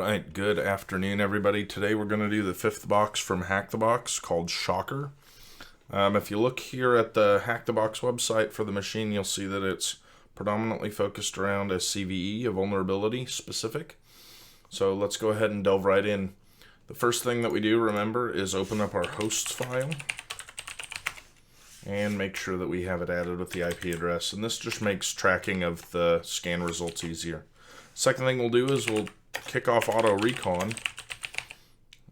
Alright, good afternoon everybody. Today we're going to do the fifth box from HackTheBox called Shocker. If you look here at the HackTheBox website for the machine, you'll see that it's predominantly focused around a CVE, a vulnerability specific. So let's go ahead and delve right in. The first thing that we do, remember, is open up our hosts file and make sure that we have it added with the IP address. And this just makes tracking of the scan results easier. Second thing we'll do is we'll kick off auto recon,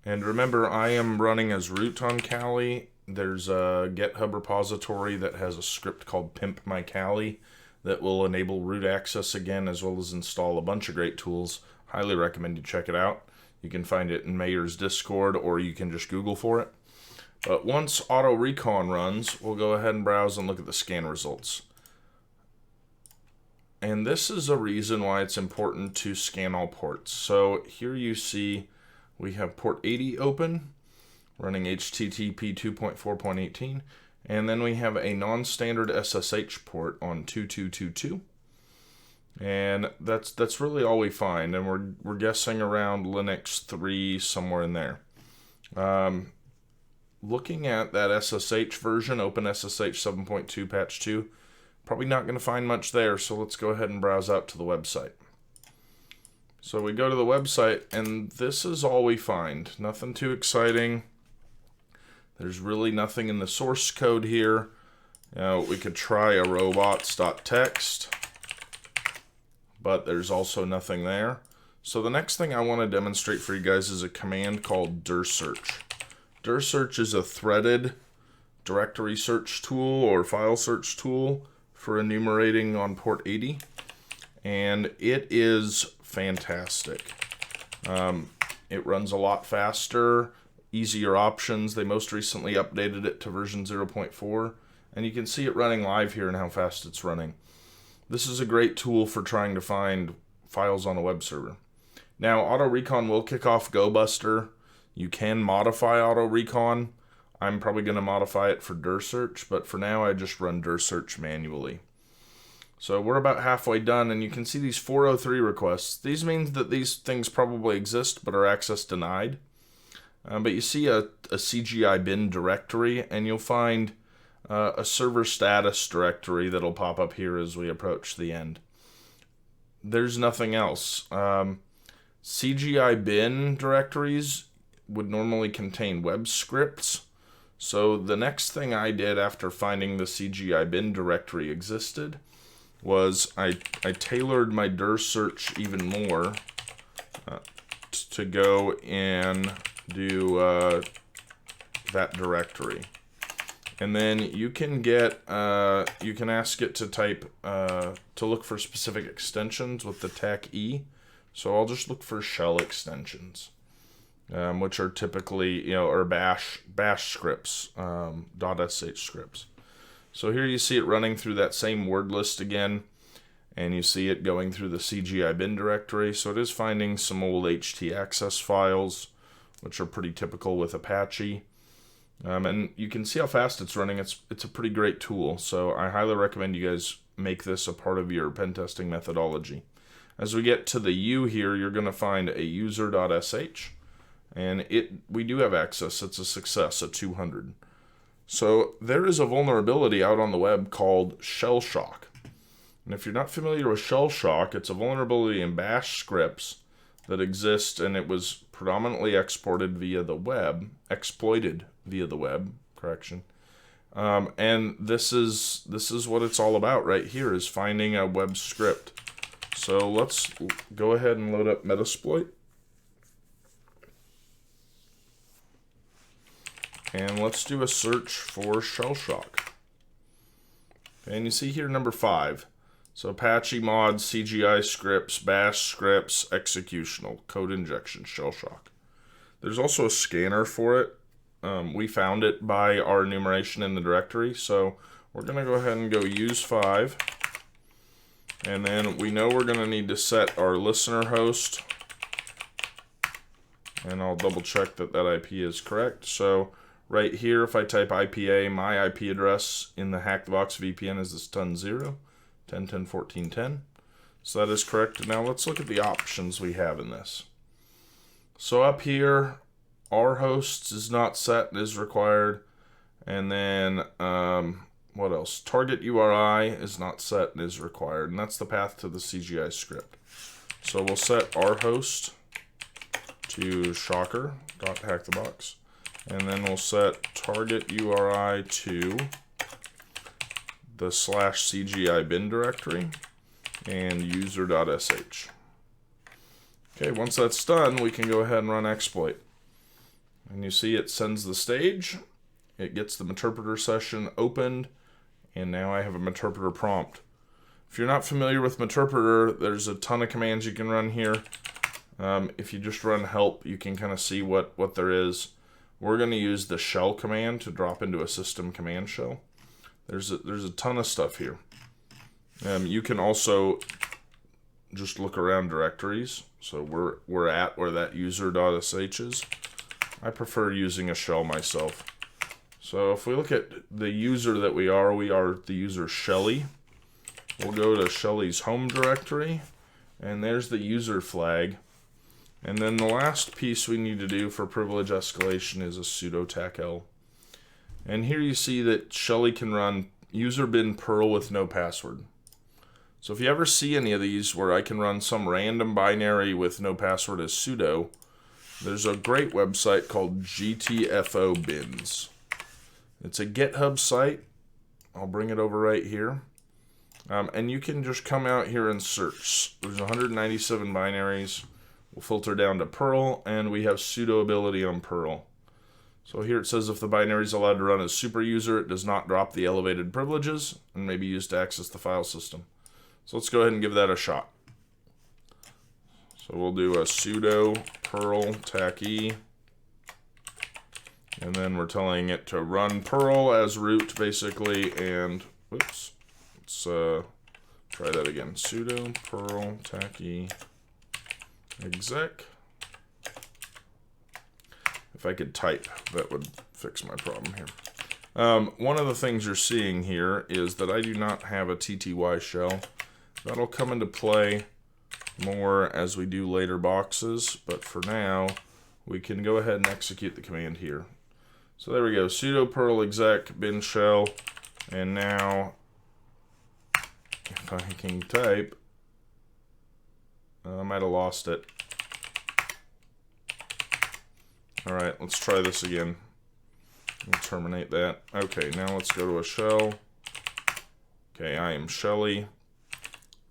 and remember I am running as root on Kali. There's a GitHub repository that has a script called Pimp My Kali that will enable root access again, as well as install a bunch of great tools. Highly recommend you check it out. You can find it in Mayer's Discord, or you can just Google for it. But once auto recon runs, we'll go ahead and browse and look at the scan results. And this is a reason why it's important to scan all ports. So here you see we have port 80 open, running HTTP 2.4.18, and then we have a non-standard SSH port on 2222. And that's really all we find, and we're guessing around Linux 3, somewhere in there. Looking at that SSH version, OpenSSH 7.2 patch 2, probably not going to find much there, so let's go ahead and browse out to the website. So we go to the website, and this is all we find. Nothing too exciting. There's really nothing in the source code here. We could try a robots.txt, but there's also nothing there. So the next thing I want to demonstrate for you guys is a command called dirsearch. Dirsearch is a threaded directory search tool or file search tool for enumerating on port 80, and it is fantastic. It runs a lot faster, easier options. They most recently updated it to version 0.4, and you can see it running live here and how fast it's running. This is a great tool for trying to find files on a web server. Now, auto recon will kick off GoBuster. You can modify auto recon. I'm probably going to modify it for dirsearch, but for now I just run dirsearch manually. So we're about halfway done, and you can see these 403 requests. These mean that these things probably exist but are access denied. But you see a CGI bin directory, and you'll find a server status directory that'll pop up here as we approach the end. There's nothing else. CGI bin directories would normally contain web scripts. So the next thing I did after finding the CGI bin directory existed was I tailored my dirsearch even more to go and do that directory. And then you can get you can ask it to type to look for specific extensions with the tech E. So I'll just look for shell extensions, which are typically, or bash scripts, .sh scripts. So here you see it running through that same word list again, and you see it going through the CGI bin directory. So it is finding some old htaccess files, which are pretty typical with Apache. And you can see how fast it's running. It's a pretty great tool. So I highly recommend you guys make this a part of your pen testing methodology. As we get to the U here, you're going to find a user.sh. And we do have access. It's a success at 200. So there is a vulnerability out on the web called shell shock. And if you're not familiar with shell shock, it's a vulnerability in bash scripts that exist, and it was predominantly exploited via the web, correction. And this is what it's all about right here, is finding a web script. So let's go ahead and load up Metasploit. And let's do a search for shell shock. And you see here number 5. So Apache mods, CGI scripts, bash scripts, executional, code injection, shell shock. There's also a scanner for it. We found it by our enumeration in the directory. So we're going to go ahead and go use 5. And then we know we're going to need to set our listener host. And I'll double check that IP is correct. So right here, if I type IPA, my IP address in the HackTheBox VPN is this 10.10.14.10. So that is correct. Now let's look at the options we have in this. So up here, our hosts is not set and is required. And then, what else? Target URI is not set and is required. And that's the path to the CGI script. So we'll set our host to shocker.hackthebox. And then we'll set target URI to the /CGI bin directory and user.sh. Okay, once that's done, we can go ahead and run exploit. And you see it sends the stage, it gets the interpreter session opened, and now I have a interpreter prompt. If you're not familiar with interpreter, there's a ton of commands you can run here. If you just run help, you can kind of see what there is. We're going to use the shell command to drop into a system command shell. There's a ton of stuff here. You can also just look around directories. So we're at where that user.sh is. I prefer using a shell myself. So if we look at the user that we are the user Shelly. We'll go to Shelly's home directory, and there's the user flag. And then the last piece we need to do for privilege escalation is a sudo tacl. And here you see that Shelly can run user bin Perl with no password. So if you ever see any of these where I can run some random binary with no password as sudo, there's a great website called GTFO bins. It's a GitHub site. I'll bring it over right here. And you can just come out here and search. There's 197 binaries. We'll filter down to Perl, and we have sudo ability on Perl. So here it says if the binary is allowed to run as super user, it does not drop the elevated privileges and may be used to access the file system. So let's go ahead and give that a shot. So we'll do a sudo perl tac-e, and then we're telling it to run Perl as root basically, and whoops, let's try that again. Sudo perl tac-e exec. If I could type, that would fix my problem here. One of the things you're seeing here is that I do not have a TTY shell. That'll come into play more as we do later boxes, but for now, we can go ahead and execute the command here. So there we go, sudo perl exec bin shell, and now if I can type, I might have lost it. Alright, let's try this again. We'll terminate that. Okay, now let's go to a shell. Okay, I am Shelly.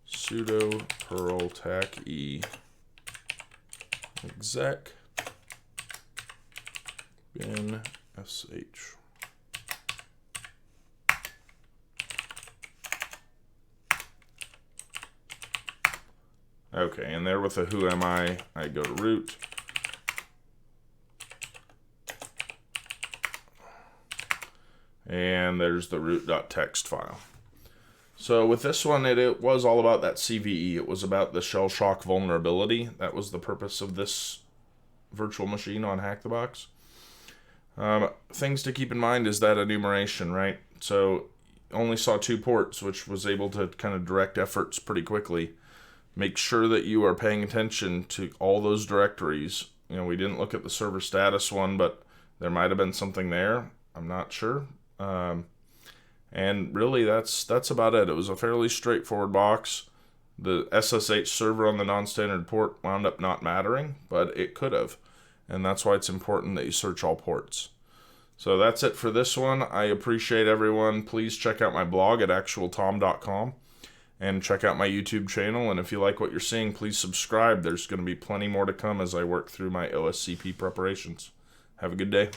Sudo perl tac-e exec bin sh. Okay, and there with the who am I go to root. And there's the root.txt file. So with this one, it was all about that CVE. It was about the shell shock vulnerability. That was the purpose of this virtual machine on HackTheBox. Things to keep in mind is that enumeration, right? So only saw 2 ports, which was able to kind of direct efforts pretty quickly. Make sure that you are paying attention to all those directories. You know, we didn't look at the server status one, but there might have been something there. I'm not sure. And really, that's about it. It was a fairly straightforward box. The SSH server on the non-standard port wound up not mattering, but it could have. And that's why it's important that you search all ports. So that's it for this one. I appreciate everyone. Please check out my blog at actualtom.com and check out my YouTube channel. And if you like what you're seeing, please subscribe. There's going to be plenty more to come as I work through my OSCP preparations. Have a good day.